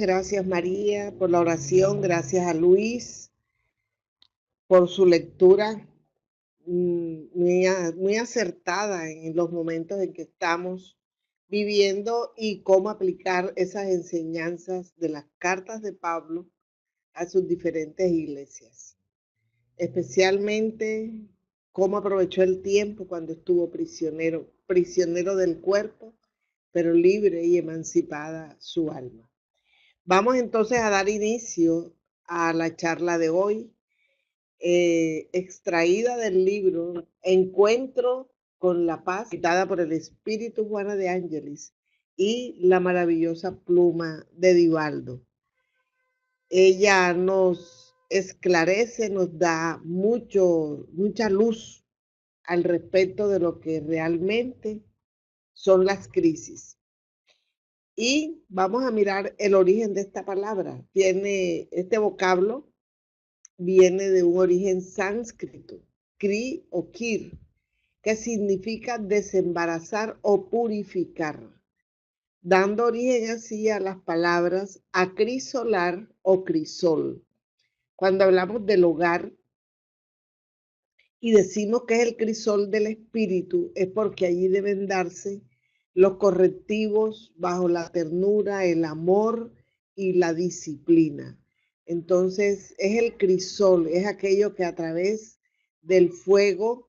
Gracias María por la oración, gracias a Luis por su lectura muy acertada en los momentos en que estamos viviendo y cómo aplicar esas enseñanzas de las cartas de Pablo a sus diferentes iglesias, especialmente cómo aprovechó el tiempo cuando estuvo prisionero del cuerpo, pero libre y emancipada su alma. Vamos entonces a dar inicio a la charla de hoy, extraída del libro Encuentro con la Paz, editada por el Espíritu Juana de Ángelis y la maravillosa pluma de Divaldo. Ella nos esclarece, nos da mucha luz al respecto de lo que realmente son las crisis. Y vamos a mirar el origen de esta palabra. Tiene este vocablo, viene de un origen sánscrito, kri o kir, que significa desembarazar o purificar, dando origen así a las palabras acrisolar o crisol. Cuando hablamos del hogar y decimos que es el crisol del espíritu, es porque allí deben darse los correctivos bajo la ternura, el amor y la disciplina. Entonces es el crisol, es aquello que a través del fuego,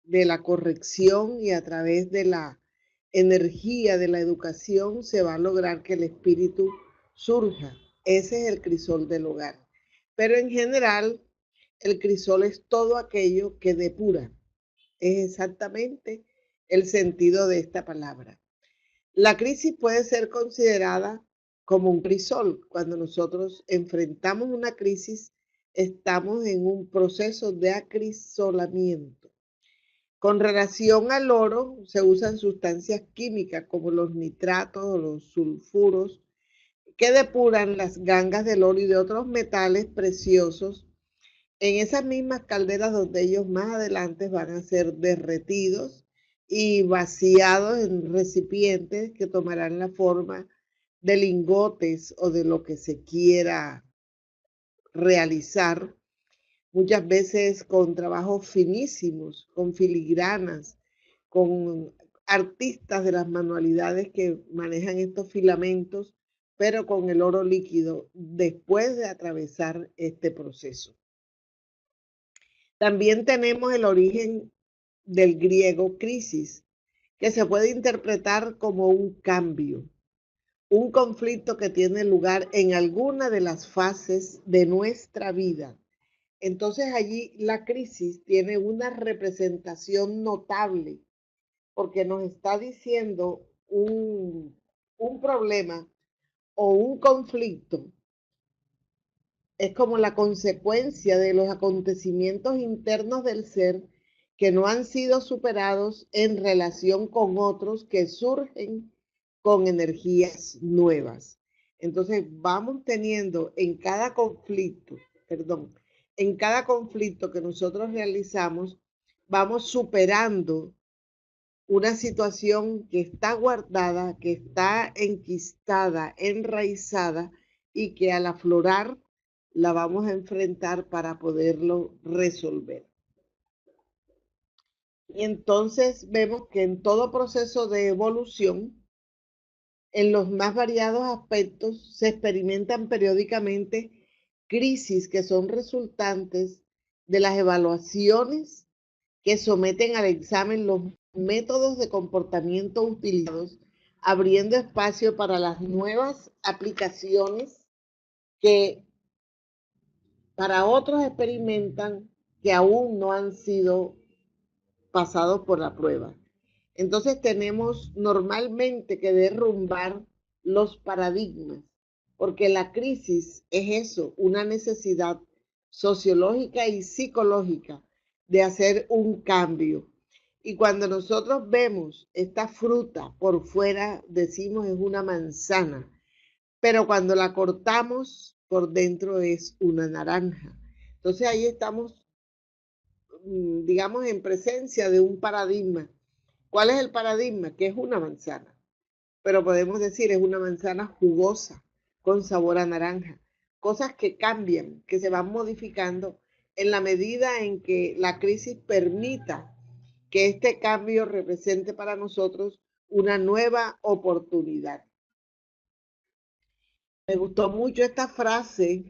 de la corrección y a través de la energía de la educación se va a lograr que el espíritu surja. Ese es el crisol del hogar. Pero en general, el crisol es todo aquello que depura. Es exactamente el sentido de esta palabra. La crisis puede ser considerada como un crisol. Cuando nosotros enfrentamos una crisis, estamos en un proceso de acrisolamiento. Con relación al oro, se usan sustancias químicas como los nitratos o los sulfuros que depuran las gangas del oro y de otros metales preciosos en esas mismas calderas donde ellos más adelante van a ser derretidos y vaciados en recipientes que tomarán la forma de lingotes o de lo que se quiera realizar, muchas veces con trabajos finísimos, con filigranas, con artistas de las manualidades que manejan estos filamentos, pero con el oro líquido después de atravesar este proceso. También tenemos el origen del griego crisis, que se puede interpretar como un cambio, un conflicto que tiene lugar en alguna de las fases de nuestra vida. Entonces allí la crisis tiene una representación notable porque nos está diciendo un problema o un conflicto es como la consecuencia de los acontecimientos internos del ser que no han sido superados en relación con otros que surgen con energías nuevas. Entonces vamos teniendo en cada conflicto, en cada conflicto que nosotros realizamos, vamos superando una situación que está guardada, que está enquistada, enraizada y que al aflorar la vamos a enfrentar para poderlo resolver. Y entonces vemos que en todo proceso de evolución, en los más variados aspectos, se experimentan periódicamente crisis que son resultantes de las evaluaciones que someten al examen los métodos de comportamiento utilizados, abriendo espacio para las nuevas aplicaciones que para otros experimentan que aún no han sido pasados por la prueba. Entonces tenemos normalmente que derrumbar los paradigmas, porque la crisis es eso, una necesidad sociológica y psicológica de hacer un cambio. Y cuando nosotros vemos esta fruta por fuera, decimos es una manzana, pero cuando la cortamos por dentro es una naranja. Entonces ahí estamos, digamos, en presencia de un paradigma. ¿Cuál es el paradigma? Que es una manzana, pero podemos decir es una manzana jugosa, con sabor a naranja. Cosas que cambian, que se van modificando en la medida en que la crisis permita que este cambio represente para nosotros una nueva oportunidad. Me gustó mucho esta frase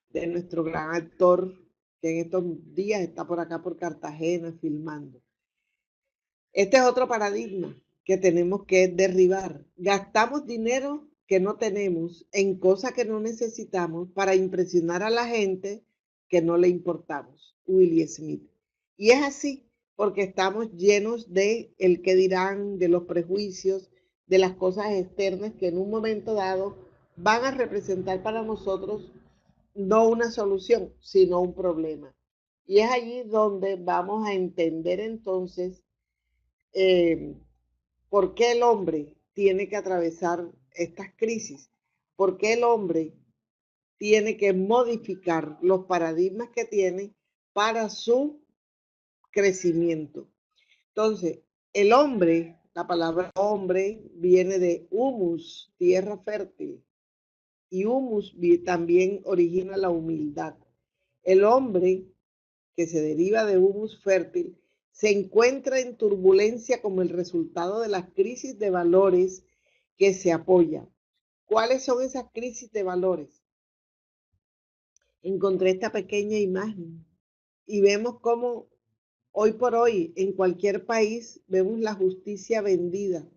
de nuestro gran actor que en estos días está por acá por Cartagena filmando. Este es otro paradigma que tenemos que derribar. Gastamos dinero que no tenemos en cosas que no necesitamos para impresionar a la gente que no le importamos. Will Smith. Y es así porque estamos llenos de el que dirán, de los prejuicios, de las cosas externas que en un momento dado van a representar para nosotros no una solución, sino un problema. Y es allí donde vamos a entender entonces por qué el hombre tiene que atravesar estas crisis, por qué el hombre tiene que modificar los paradigmas que tiene para su crecimiento. Entonces, el hombre, la palabra hombre viene de humus, tierra fértil, y humus también origina la humildad. El hombre, que se deriva de humus fértil, se encuentra en turbulencia como el resultado de las crisis de valores que se apoyan. ¿Cuáles son esas crisis de valores? Encontré esta pequeña imagen y vemos cómo hoy por hoy en cualquier país vemos la justicia vendida,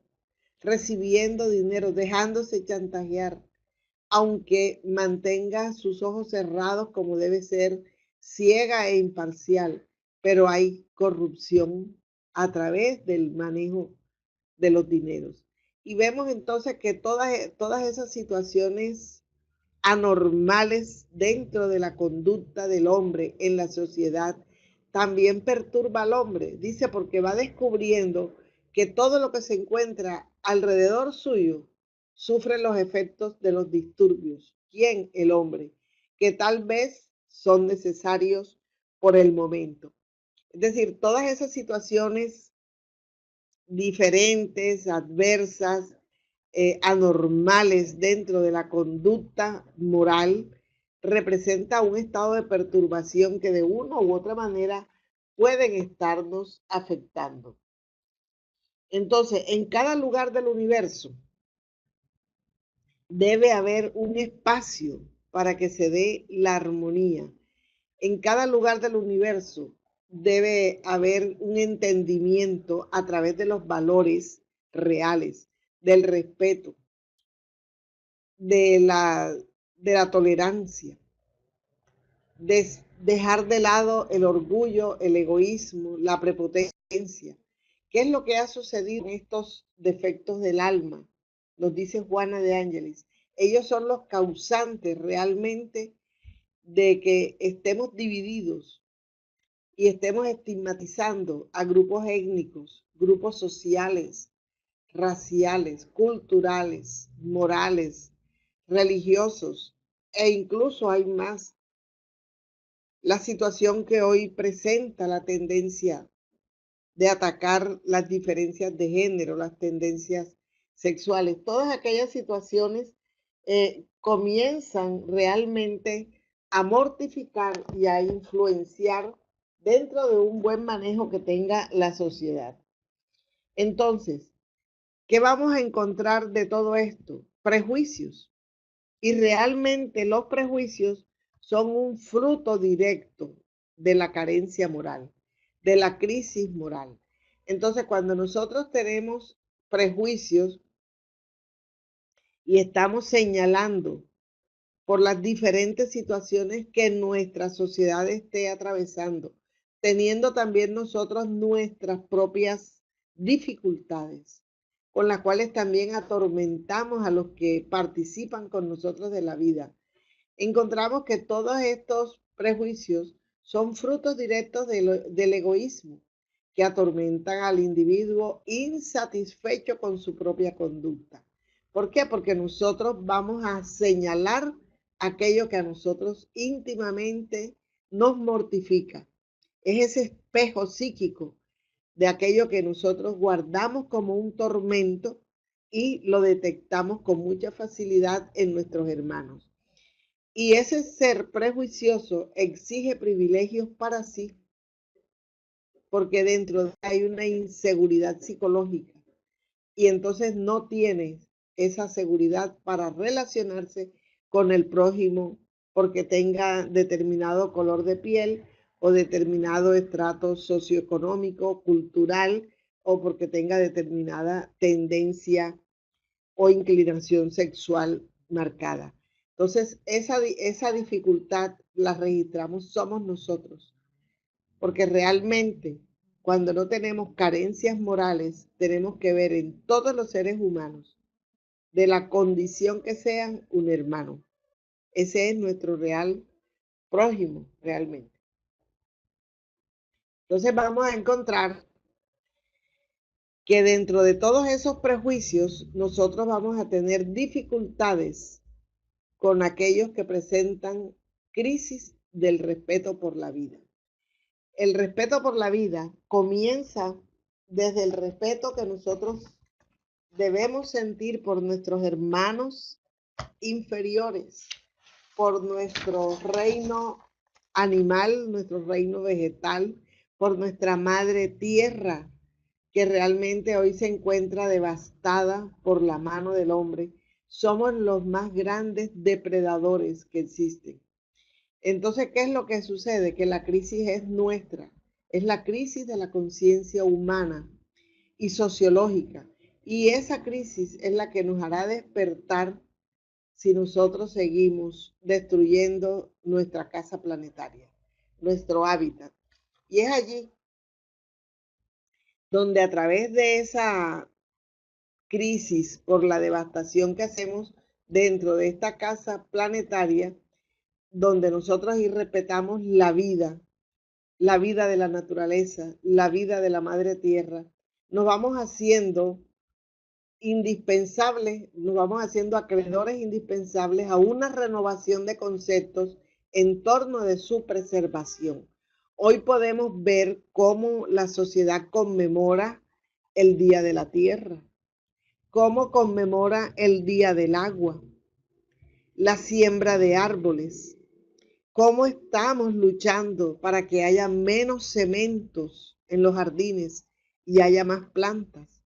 recibiendo dinero, dejándose chantajear, aunque mantenga sus ojos cerrados como debe ser, ciega e imparcial, pero hay corrupción a través del manejo de los dineros. Y vemos entonces que todas esas situaciones anormales dentro de la conducta del hombre en la sociedad también perturba al hombre, dice, porque va descubriendo que todo lo que se encuentra alrededor suyo sufre los efectos de los disturbios. ¿Quién? El hombre, que tal vez son necesarios por el momento. Es decir, todas esas situaciones diferentes, adversas, anormales dentro de la conducta moral, representa un estado de perturbación que de una u otra manera pueden estarnos afectando. Entonces, en cada lugar del universo debe haber un espacio para que se dé la armonía. En cada lugar del universo debe haber un entendimiento a través de los valores reales, del respeto, de la tolerancia, de dejar de lado el orgullo, el egoísmo, la prepotencia. ¿Qué es lo que ha sucedido en estos defectos del alma? Nos dice Juana de Ángeles. Ellos son los causantes realmente de que estemos divididos y estemos estigmatizando a grupos étnicos, grupos sociales, raciales, culturales, morales, religiosos e incluso hay más. La situación que hoy presenta la tendencia de atacar las diferencias de género, las tendencias sexuales, todas aquellas situaciones comienzan realmente a mortificar y a influenciar dentro de un buen manejo que tenga la sociedad. Entonces, ¿qué vamos a encontrar de todo esto? Prejuicios. Y realmente los prejuicios son un fruto directo de la carencia moral, de la crisis moral. Entonces, cuando nosotros tenemos prejuicios y estamos señalando por las diferentes situaciones que nuestra sociedad esté atravesando, teniendo también nosotros nuestras propias dificultades, con las cuales también atormentamos a los que participan con nosotros de la vida. Encontramos que todos estos prejuicios son frutos directos del egoísmo que atormentan al individuo insatisfecho con su propia conducta. ¿Por qué? Porque nosotros vamos a señalar aquello que a nosotros íntimamente nos mortifica. Es ese espejo psíquico de aquello que nosotros guardamos como un tormento y lo detectamos con mucha facilidad en nuestros hermanos. Y ese ser prejuicioso exige privilegios para sí, porque dentro de él hay una inseguridad psicológica y entonces no tiene esa seguridad para relacionarse con el prójimo porque tenga determinado color de piel o determinado estrato socioeconómico, cultural, o porque tenga determinada tendencia o inclinación sexual marcada. Entonces, esa dificultad la registramos somos nosotros, porque realmente cuando no tenemos carencias morales, tenemos que ver en todos los seres humanos, de la condición que sean, un hermano. Ese es nuestro real prójimo, realmente. Entonces vamos a encontrar que dentro de todos esos prejuicios, nosotros vamos a tener dificultades con aquellos que presentan crisis del respeto por la vida. El respeto por la vida comienza desde el respeto que nosotros debemos sentir por nuestros hermanos inferiores, por nuestro reino animal, nuestro reino vegetal, por nuestra madre tierra, que realmente hoy se encuentra devastada por la mano del hombre. Somos los más grandes depredadores que existen. Entonces, ¿qué es lo que sucede? Que la crisis es nuestra, es la crisis de la conciencia humana y sociológica. Y esa crisis es la que nos hará despertar si nosotros seguimos destruyendo nuestra casa planetaria, nuestro hábitat. Y es allí donde a través de esa crisis por la devastación que hacemos dentro de esta casa planetaria, donde nosotros irrespetamos la vida de la naturaleza, la vida de la madre tierra, nos vamos haciendo indispensables, nos vamos haciendo acreedores indispensables a una renovación de conceptos en torno de su preservación. Hoy podemos ver cómo la sociedad conmemora el Día de la Tierra, cómo conmemora el Día del Agua, la siembra de árboles, cómo estamos luchando para que haya menos cementos en los jardines y haya más plantas.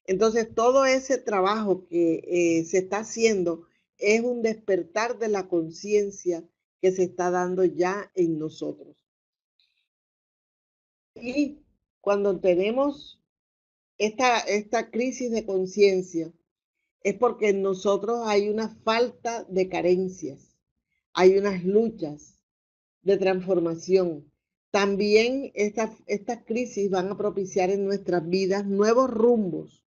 Entonces, todo ese trabajo que se está haciendo es un despertar de la conciencia que se está dando ya en nosotros. Y cuando tenemos esta crisis de conciencia, es porque en nosotros hay una falta de carencias, hay unas luchas de transformación. También estas crisis van a propiciar en nuestras vidas nuevos rumbos,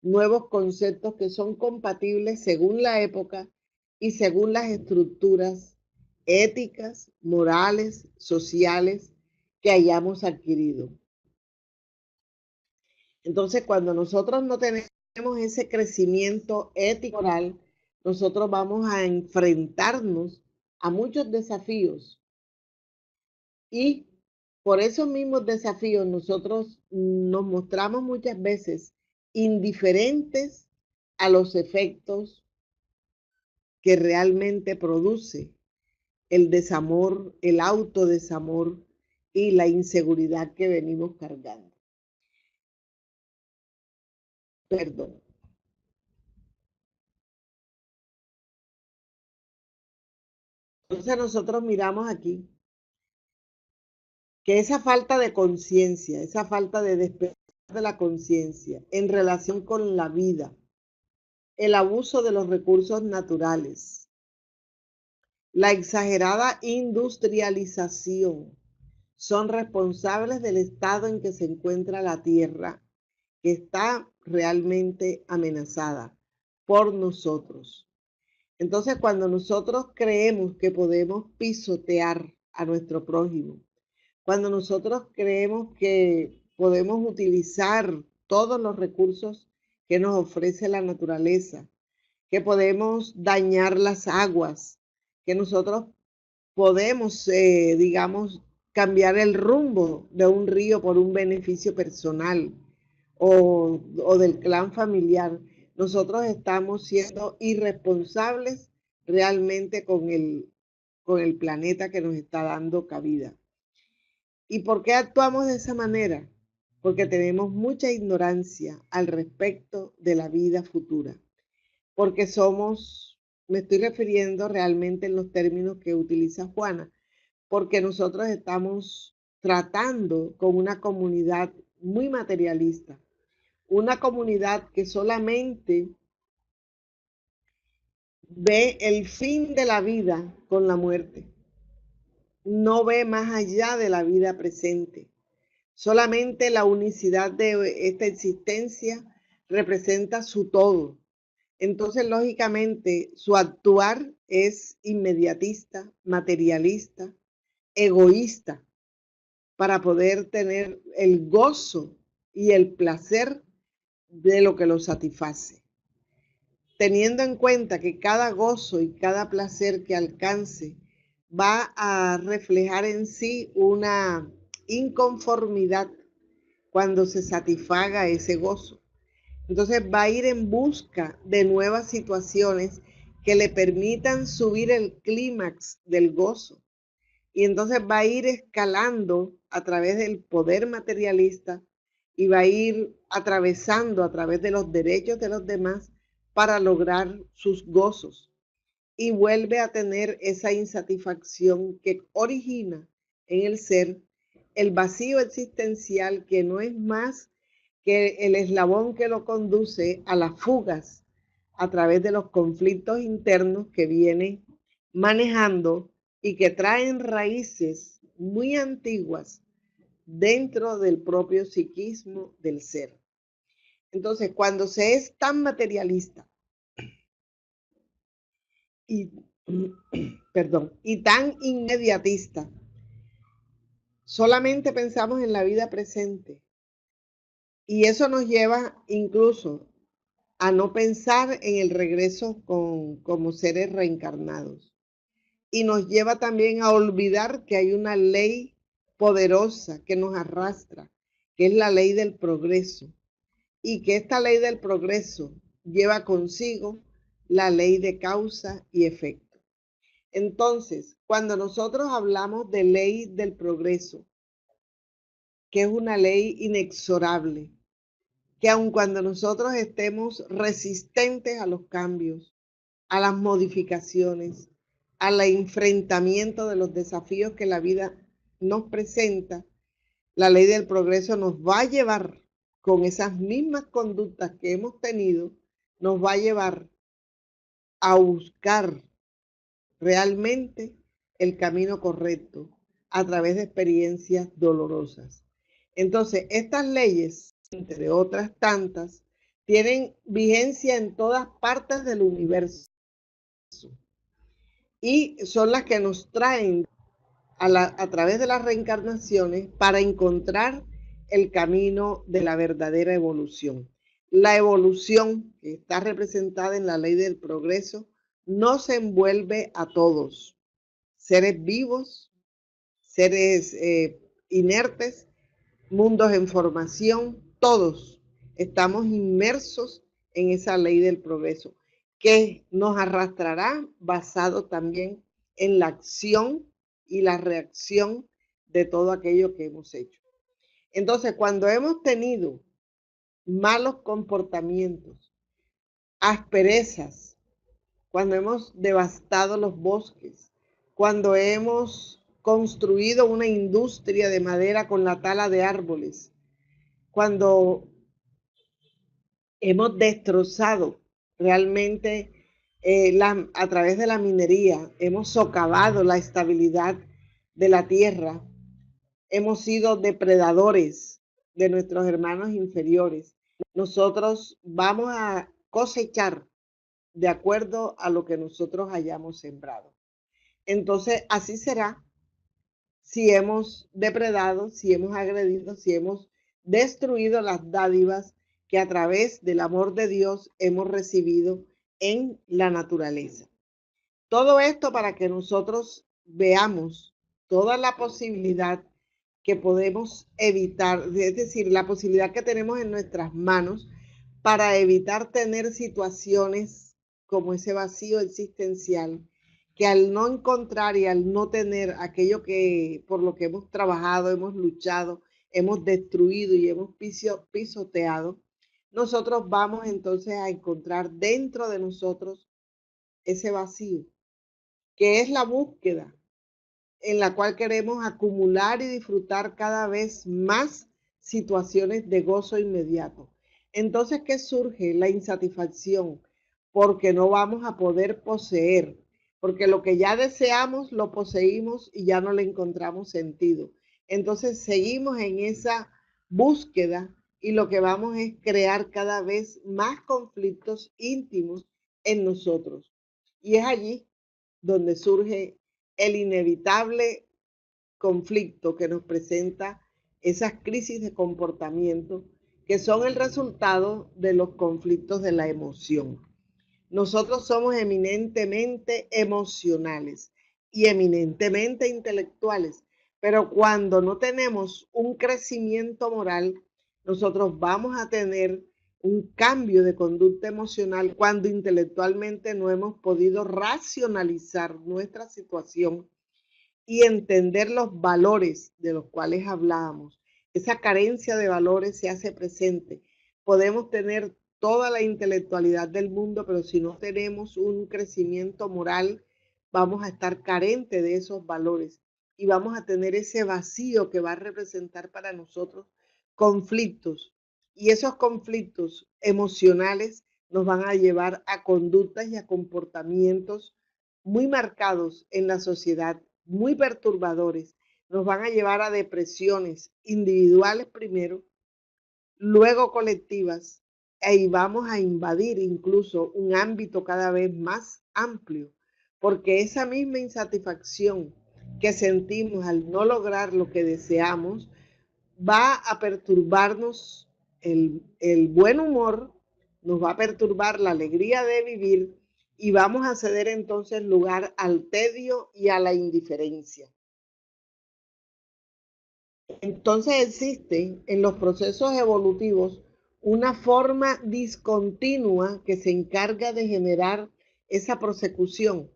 nuevos conceptos que son compatibles según la época y según las estructuras éticas, morales, sociales que hayamos adquirido. Entonces, cuando nosotros no tenemos ese crecimiento ético moral, nosotros vamos a enfrentarnos a muchos desafíos y por esos mismos desafíos nosotros nos mostramos muchas veces indiferentes a los efectos que realmente produce el desamor, el autodesamor y la inseguridad que venimos cargando. Perdón. Entonces nosotros miramos aquí que esa falta de conciencia, esa falta de despertar de la conciencia en relación con la vida, el abuso de los recursos naturales, la exagerada industrialización, son responsables del estado en que se encuentra la Tierra, que está realmente amenazada por nosotros. Entonces, cuando nosotros creemos que podemos pisotear a nuestro prójimo, cuando nosotros creemos que podemos utilizar todos los recursos que nos ofrece la naturaleza, que podemos dañar las aguas, que nosotros podemos, digamos, cambiar el rumbo de un río por un beneficio personal o del clan familiar, nosotros estamos siendo irresponsables realmente con el planeta que nos está dando cabida. ¿Y por qué actuamos de esa manera? Porque tenemos mucha ignorancia al respecto de la vida futura. Porque me estoy refiriendo realmente en los términos que utiliza Juana, porque nosotros estamos tratando con una comunidad muy materialista, una comunidad que solamente ve el fin de la vida con la muerte, no ve más allá de la vida presente. Solamente la unicidad de esta existencia representa su todo. Entonces, lógicamente, su actuar es inmediatista, materialista, egoísta, para poder tener el gozo y el placer de lo que lo satisface. Teniendo en cuenta que cada gozo y cada placer que alcance va a reflejar en sí una inconformidad cuando se satisfaga ese gozo. Entonces va a ir en busca de nuevas situaciones que le permitan subir el clímax del gozo. Y entonces va a ir escalando a través del poder materialista y va a ir atravesando a través de los derechos de los demás para lograr sus gozos. Y vuelve a tener esa insatisfacción que origina en el ser el vacío existencial, que no es más que el eslabón que lo conduce a las fugas a través de los conflictos internos que viene manejando y que traen raíces muy antiguas dentro del propio psiquismo del ser. Entonces, cuando se es tan materialista y, y tan inmediatista, solamente pensamos en la vida presente. Y eso nos lleva incluso a no pensar en el regreso como seres reencarnados. Y nos lleva también a olvidar que hay una ley poderosa que nos arrastra, que es la ley del progreso. Y que esta ley del progreso lleva consigo la ley de causa y efecto. Entonces, cuando nosotros hablamos de ley del progreso, que es una ley inexorable, que aun cuando nosotros estemos resistentes a los cambios, a las modificaciones, al enfrentamiento de los desafíos que la vida nos presenta, la ley del progreso nos va a llevar con esas mismas conductas que hemos tenido, nos va a llevar a buscar realmente el camino correcto a través de experiencias dolorosas. Entonces, estas leyes, entre otras tantas, tienen vigencia en todas partes del universo y son las que nos traen a través de las reencarnaciones para encontrar el camino de la verdadera evolución. La evolución que está representada en la ley del progreso nos envuelve a todos, seres vivos, seres inertes, mundos en formación, todos estamos inmersos en esa ley del progreso, que nos arrastrará basado también en la acción y la reacción de todo aquello que hemos hecho. Entonces, cuando hemos tenido malos comportamientos, asperezas, cuando hemos devastado los bosques, cuando hemos construido una industria de madera con la tala de árboles, cuando hemos destrozado realmente a través de la minería, hemos socavado la estabilidad de la tierra, hemos sido depredadores de nuestros hermanos inferiores. Nosotros vamos a cosechar de acuerdo a lo que nosotros hayamos sembrado. Entonces, así será si hemos depredado, si hemos agredido, si hemos destruido las dádivas que a través del amor de Dios hemos recibido en la naturaleza. Todo esto para que nosotros veamos toda la posibilidad que podemos evitar, es decir, la posibilidad que tenemos en nuestras manos para evitar tener situaciones como ese vacío existencial, que al no encontrar y al no tener aquello que por lo que hemos trabajado, hemos luchado, hemos destruido y hemos pisoteado, nosotros vamos entonces a encontrar dentro de nosotros ese vacío, que es la búsqueda en la cual queremos acumular y disfrutar cada vez más situaciones de gozo inmediato. Entonces, ¿qué surge? La insatisfacción, porque no vamos a poder poseer, porque lo que ya deseamos lo poseímos y ya no le encontramos sentido. Entonces, seguimos en esa búsqueda y lo que vamos es crear cada vez más conflictos íntimos en nosotros. Y es allí donde surge el inevitable conflicto que nos presenta esas crisis de comportamiento que son el resultado de los conflictos de la emoción. Nosotros somos eminentemente emocionales y eminentemente intelectuales, pero cuando no tenemos un crecimiento moral, nosotros vamos a tener un cambio de conducta emocional cuando intelectualmente no hemos podido racionalizar nuestra situación y entender los valores de los cuales hablábamos. Esa carencia de valores se hace presente. Podemos tener toda la intelectualidad del mundo, pero si no tenemos un crecimiento moral, vamos a estar carentes de esos valores y vamos a tener ese vacío que va a representar para nosotros conflictos. Y esos conflictos emocionales nos van a llevar a conductas y a comportamientos muy marcados en la sociedad, muy perturbadores, nos van a llevar a depresiones individuales primero, luego colectivas, y vamos a invadir incluso un ámbito cada vez más amplio, porque esa misma insatisfacción que sentimos al no lograr lo que deseamos va a perturbarnos el buen humor, nos va a perturbar la alegría de vivir y vamos a ceder entonces lugar al tedio y a la indiferencia. Entonces existe en los procesos evolutivos una forma discontinua que se encarga de generar esa prosecución.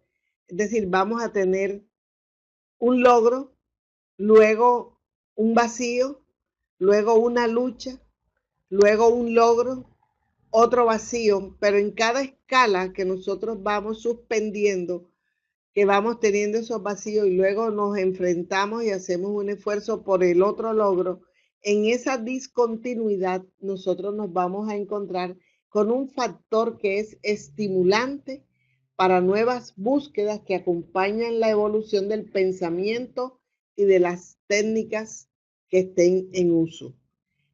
Es decir, vamos a tener un logro, luego un vacío, luego una lucha, luego un logro, otro vacío, pero en cada escala que nosotros vamos suspendiendo, que vamos teniendo esos vacíos y luego nos enfrentamos y hacemos un esfuerzo por el otro logro, en esa discontinuidad nosotros nos vamos a encontrar con un factor que es estimulante para nuevas búsquedas que acompañan la evolución del pensamiento y de las técnicas que estén en uso.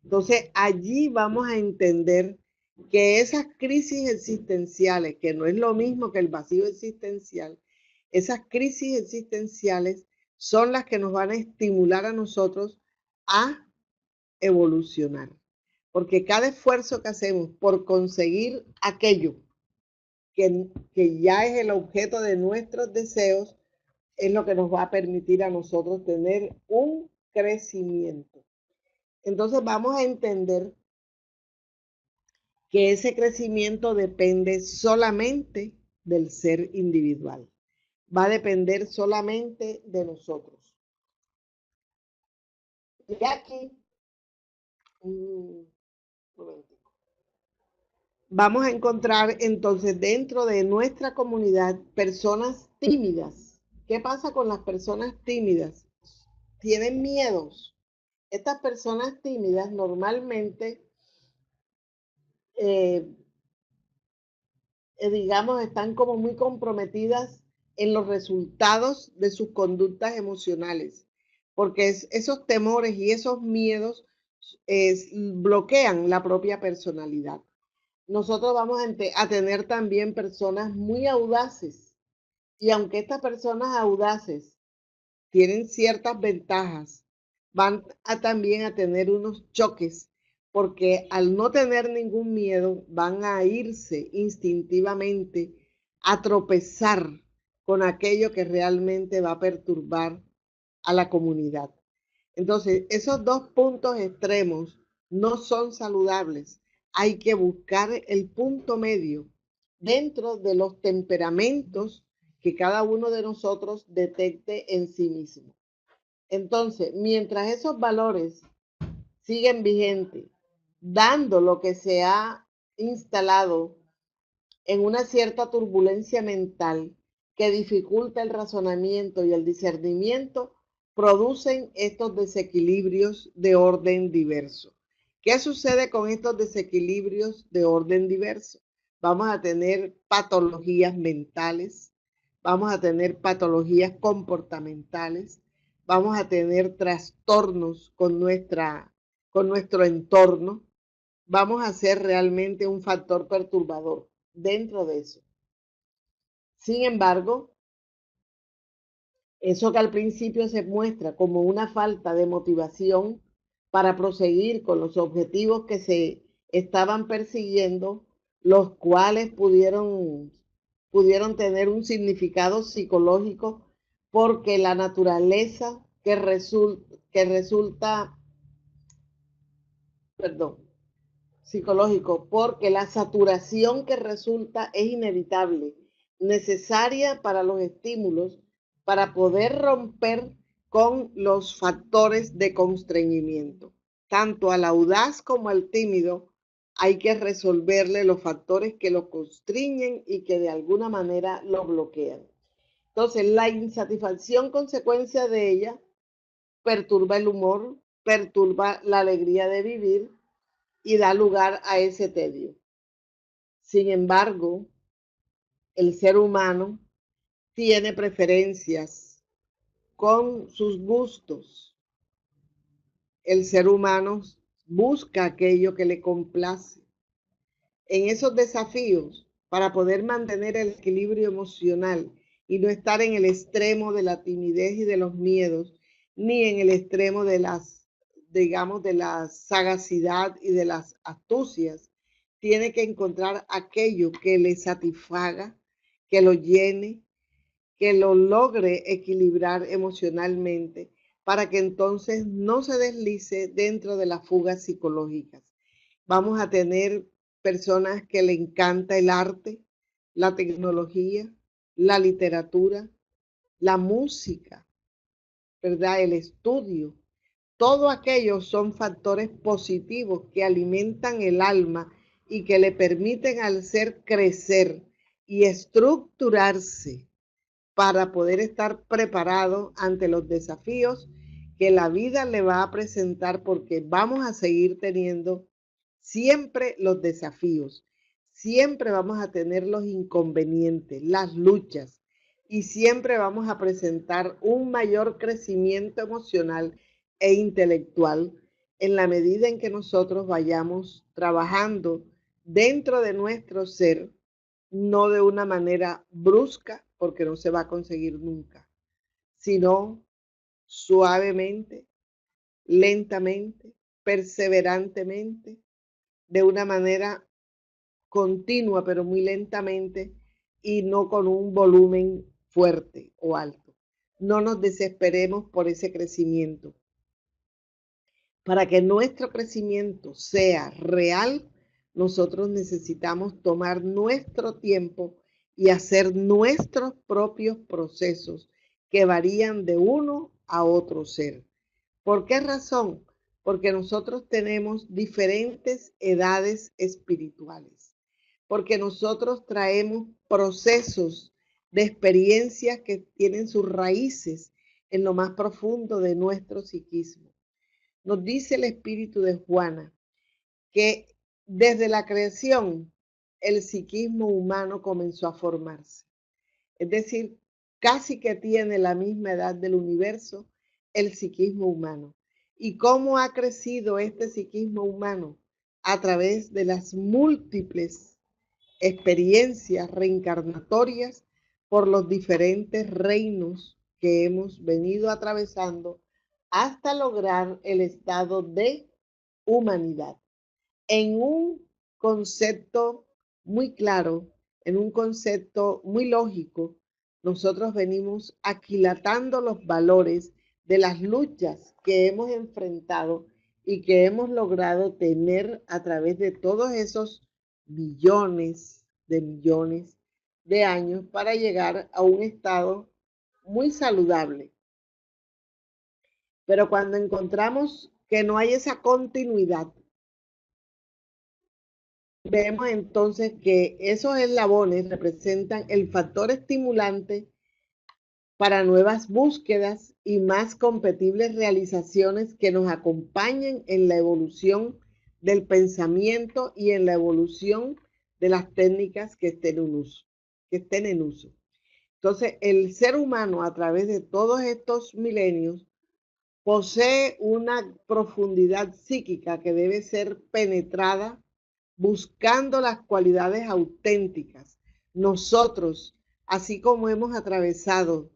Entonces, allí vamos a entender que esas crisis existenciales, que no es lo mismo que el vacío existencial, esas crisis existenciales son las que nos van a estimular a nosotros a evolucionar. Porque cada esfuerzo que hacemos por conseguir aquello que ya es el objeto de nuestros deseos, es lo que nos va a permitir a nosotros tener un crecimiento. Entonces vamos a entender que ese crecimiento depende solamente del ser individual. Va a depender solamente de nosotros. Y aquí, un momentico, vamos a encontrar entonces dentro de nuestra comunidad personas tímidas. ¿Qué pasa con las personas tímidas? Tienen miedos. Estas personas tímidas normalmente eh, digamos, están como muy comprometidas en los resultados de sus conductas emocionales, porque esos temores y esos miedos bloquean la propia personalidad. Nosotros vamos a tener también personas muy audaces y aunque estas personas audaces tienen ciertas ventajas, van a también a tener unos choques, porque al no tener ningún miedo, van a irse instintivamente a tropezar con aquello que realmente va a perturbar a la comunidad. Entonces, esos dos puntos extremos no son saludables, hay que buscar el punto medio dentro de los temperamentos que cada uno de nosotros detecte en sí mismo. Entonces, mientras esos valores siguen vigentes, dando lo que se ha instalado en una cierta turbulencia mental que dificulta el razonamiento y el discernimiento, producen estos desequilibrios de orden diverso. ¿Qué sucede con estos desequilibrios de orden diverso? Vamos a tener patologías mentales, vamos a tener patologías comportamentales, vamos a tener trastornos con nuestro entorno, vamos a ser realmente un factor perturbador dentro de eso. Sin embargo, eso que al principio se muestra como una falta de motivación para proseguir con los objetivos que se estaban persiguiendo, los cuales pudieron tener un significado psicológico porque la naturaleza que resulta, perdón, psicológico, porque la saturación que resulta es inevitable, necesaria para los estímulos, para poder romper con los factores de constreñimiento. Tanto al audaz como al tímido hay que resolverle los factores que lo constriñen y que de alguna manera lo bloquean. Entonces, la insatisfacción consecuencia de ella perturba el humor, perturba la alegría de vivir y da lugar a ese tedio. Sin embargo, el ser humano tiene preferencias con sus gustos. El ser humano busca aquello que le complace. En esos desafíos, para poder mantener el equilibrio emocional y no estar en el extremo de la timidez y de los miedos, ni en el extremo de digamos, de la sagacidad y de las astucias, tiene que encontrar aquello que le satisfaga, que lo llene, que lo logre equilibrar emocionalmente, para que entonces no se deslice dentro de las fugas psicológicas. Vamos a tener personas que le encanta el arte, la tecnología, la literatura, la música, ¿verdad? El estudio. Todo aquello son factores positivos que alimentan el alma y que le permiten al ser crecer y estructurarse para poder estar preparado ante los desafíos que la vida le va a presentar, porque vamos a seguir teniendo siempre los desafíos, siempre vamos a tener los inconvenientes, las luchas, y siempre vamos a presentar un mayor crecimiento emocional e intelectual en la medida en que nosotros vayamos trabajando dentro de nuestro ser, no de una manera brusca, porque no se va a conseguir nunca, sino suavemente, lentamente, perseverantemente, de una manera continua, pero muy lentamente y no con un volumen fuerte o alto. No nos desesperemos por ese crecimiento. Para que nuestro crecimiento sea real, nosotros necesitamos tomar nuestro tiempo y hacer nuestros propios procesos que varían de uno a otro ser. ¿Por qué razón? Porque nosotros tenemos diferentes edades espirituales, porque nosotros traemos procesos de experiencias que tienen sus raíces en lo más profundo de nuestro psiquismo. Nos dice el espíritu de Juana que desde la creación el psiquismo humano comenzó a formarse. Es decir, casi que tiene la misma edad del universo el psiquismo humano. ¿Y cómo ha crecido este psiquismo humano? A través de las múltiples experiencias reencarnatorias por los diferentes reinos que hemos venido atravesando hasta lograr el estado de humanidad. En un concepto muy claro, en un concepto muy lógico, nosotros venimos aquilatando los valores de las luchas que hemos enfrentado y que hemos logrado tener a través de todos esos millones de años para llegar a un estado muy saludable. Pero cuando encontramos que no hay esa continuidad, vemos entonces que esos eslabones representan el factor estimulante para nuevas búsquedas y más compatibles realizaciones que nos acompañen en la evolución del pensamiento y en la evolución de las técnicas que estén en uso. Entonces, el ser humano a través de todos estos milenios posee una profundidad psíquica que debe ser penetrada buscando las cualidades auténticas. Nosotros, así como hemos atravesado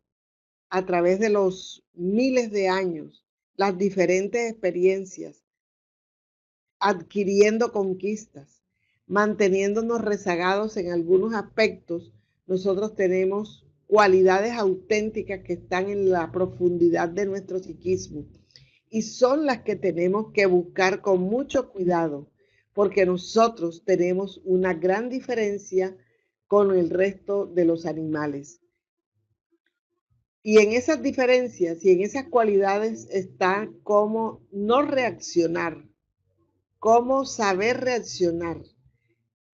a través de los miles de años las diferentes experiencias, adquiriendo conquistas, manteniéndonos rezagados en algunos aspectos, nosotros tenemos cualidades auténticas que están en la profundidad de nuestro psiquismo y son las que tenemos que buscar con mucho cuidado, porque nosotros tenemos una gran diferencia con el resto de los animales. Y en esas diferencias y en esas cualidades está cómo no reaccionar, cómo saber reaccionar,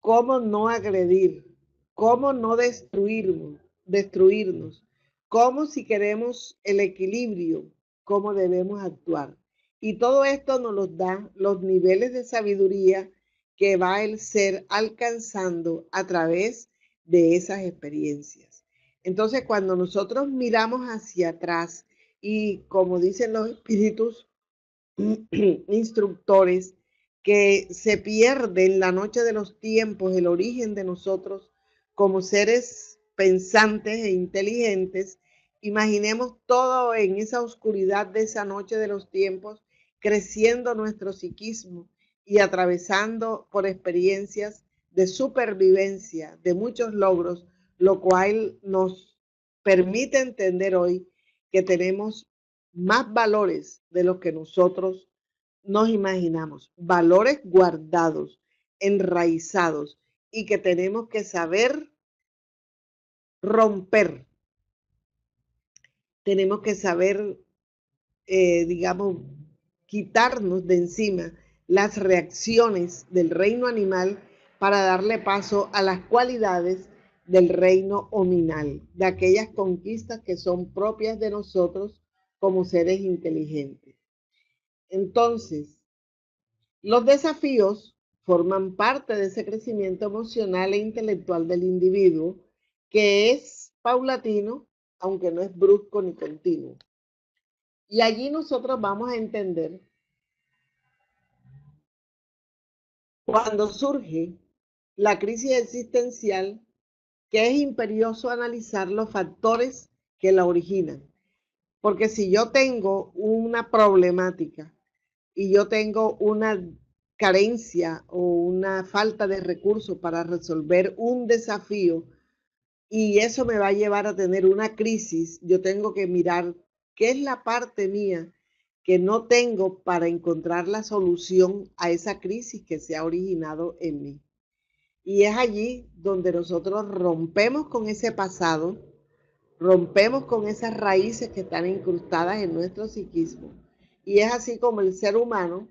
cómo no agredir, cómo no destruirnos, cómo si queremos el equilibrio, cómo debemos actuar. Y todo esto nos lo da los niveles de sabiduría que va el ser alcanzando a través de esas experiencias. Entonces, cuando nosotros miramos hacia atrás y como dicen los espíritus instructores, que se pierde en la noche de los tiempos el origen de nosotros como seres pensantes e inteligentes, imaginemos todo en esa oscuridad de esa noche de los tiempos, creciendo nuestro psiquismo y atravesando por experiencias de supervivencia, de muchos logros, lo cual nos permite entender hoy que tenemos más valores de los que nosotros nos imaginamos, valores guardados, enraizados y que tenemos que saber romper, tenemos que saber, digamos, quitarnos de encima las reacciones del reino animal para darle paso a las cualidades del reino hominal, de aquellas conquistas que son propias de nosotros como seres inteligentes. Entonces, los desafíos forman parte de ese crecimiento emocional e intelectual del individuo, que es paulatino, aunque no es brusco ni continuo. Y allí nosotros vamos a entender cuando surge la crisis existencial, que es imperioso analizar los factores que la originan. Porque si yo tengo una problemática y yo tengo una carencia o una falta de recursos para resolver un desafío y eso me va a llevar a tener una crisis, yo tengo que mirar qué es la parte mía que no tengo para encontrar la solución a esa crisis que se ha originado en mí. Y es allí donde nosotros rompemos con ese pasado, rompemos con esas raíces que están incrustadas en nuestro psiquismo. Y es así como el ser humano,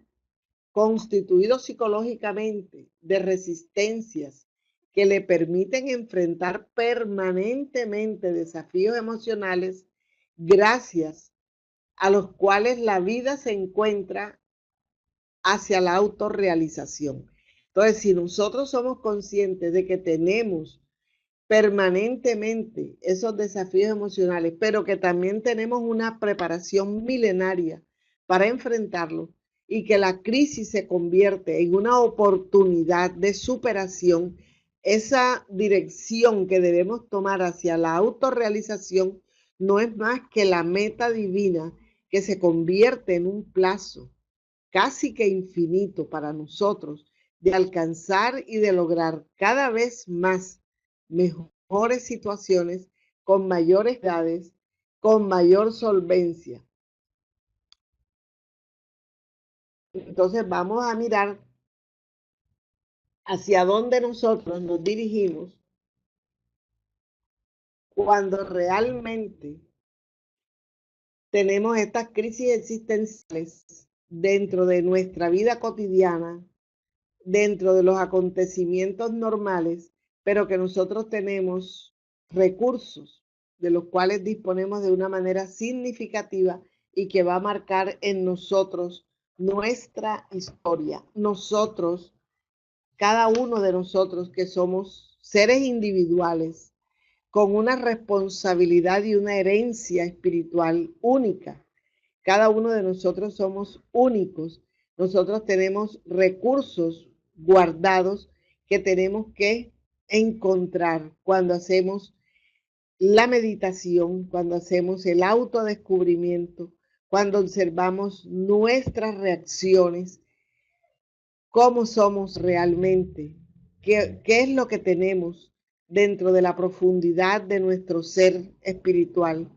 constituido psicológicamente de resistencias que le permiten enfrentar permanentemente desafíos emocionales, gracias a los cuales la vida se encuentra hacia la autorrealización. Entonces, si nosotros somos conscientes de que tenemos permanentemente esos desafíos emocionales, pero que también tenemos una preparación milenaria para enfrentarlos y que la crisis se convierte en una oportunidad de superación, esa dirección que debemos tomar hacia la autorrealización no es más que la meta divina que se convierte en un plazo casi que infinito para nosotros de alcanzar y de lograr cada vez más mejores situaciones con mayores edades, con mayor solvencia. Entonces vamos a mirar hacia dónde nosotros nos dirigimos cuando realmente tenemos estas crisis existenciales dentro de nuestra vida cotidiana, dentro de los acontecimientos normales, pero que nosotros tenemos recursos de los cuales disponemos de una manera significativa y que va a marcar en nosotros nuestra historia. Nosotros, cada uno de nosotros que somos seres individuales, con una responsabilidad y una herencia espiritual única. Cada uno de nosotros somos únicos. Nosotros tenemos recursos guardados que tenemos que encontrar cuando hacemos la meditación, cuando hacemos el autodescubrimiento, cuando observamos nuestras reacciones, cómo somos realmente, qué es lo que tenemos dentro de la profundidad de nuestro ser espiritual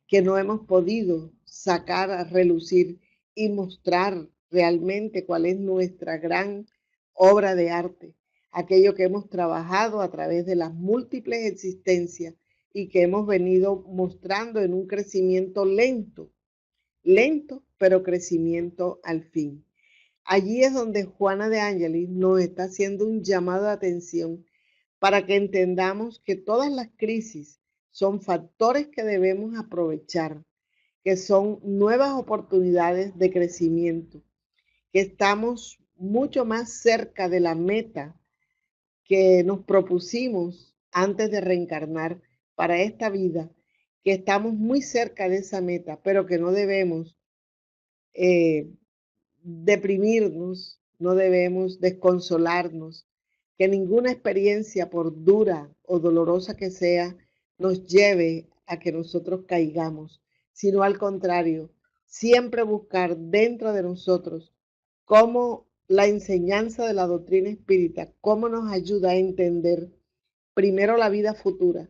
que no hemos podido sacar a relucir y mostrar realmente cuál es nuestra gran obra de arte, aquello que hemos trabajado a través de las múltiples existencias y que hemos venido mostrando en un crecimiento lento, lento, pero crecimiento al fin. Allí es donde Juana de Ángelis nos está haciendo un llamado de atención para que entendamos que todas las crisis son factores que debemos aprovechar, que son nuevas oportunidades de crecimiento, que estamos mucho más cerca de la meta que nos propusimos antes de reencarnar para esta vida, que estamos muy cerca de esa meta, pero que no debemos eh, deprimirnos, no debemos desconsolarnos, que ninguna experiencia, por dura o dolorosa que sea, nos lleve a que nosotros caigamos, sino al contrario, siempre buscar dentro de nosotros cómo la enseñanza de la doctrina espírita, cómo nos ayuda a entender primero la vida futura.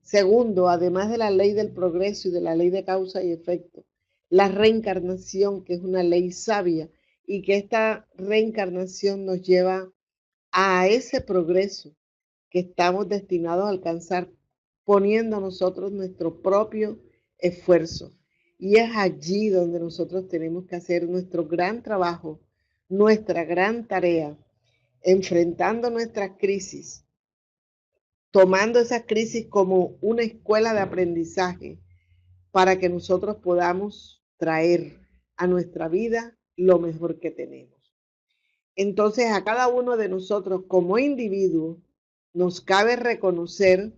Segundo, además de la ley del progreso y de la ley de causa y efecto, la reencarnación, que es una ley sabia y que esta reencarnación nos lleva a ese progreso que estamos destinados a alcanzar poniendo nosotros nuestro propio esfuerzo. Y es allí donde nosotros tenemos que hacer nuestro gran trabajo, nuestra gran tarea, enfrentando nuestras crisis, tomando esa crisis como una escuela de aprendizaje para que nosotros podamos traer a nuestra vida lo mejor que tenemos. Entonces, a cada uno de nosotros como individuo nos cabe reconocer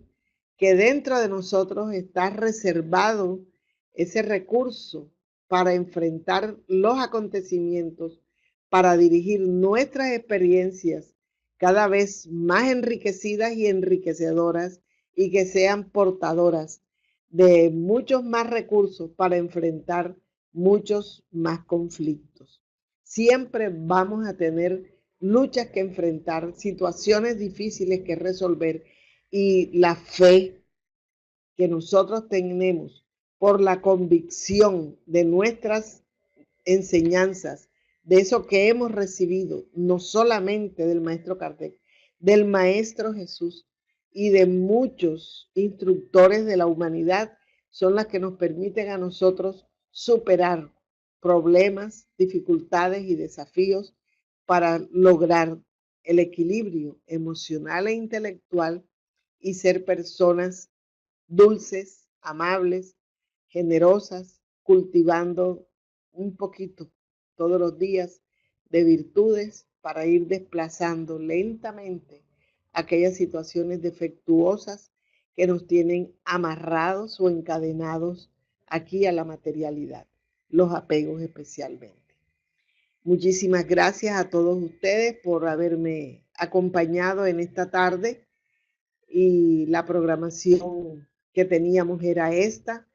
que dentro de nosotros está reservado ese recurso para enfrentar los acontecimientos, para dirigir nuestras experiencias cada vez más enriquecidas y enriquecedoras y que sean portadoras de muchos más recursos para enfrentar muchos más conflictos. Siempre vamos a tener luchas que enfrentar, situaciones difíciles que resolver y la fe que nosotros tenemos por la convicción de nuestras enseñanzas, de eso que hemos recibido, no solamente del maestro Kardec, del maestro Jesús y de muchos instructores de la humanidad, son las que nos permiten a nosotros superar problemas, dificultades y desafíos para lograr el equilibrio emocional e intelectual y ser personas dulces, amables, generosas, cultivando un poquito todos los días de virtudes para ir desplazando lentamente aquellas situaciones defectuosas que nos tienen amarrados o encadenados aquí a la materialidad, los apegos especialmente. Muchísimas gracias a todos ustedes por haberme acompañado en esta tarde y la programación que teníamos era esta.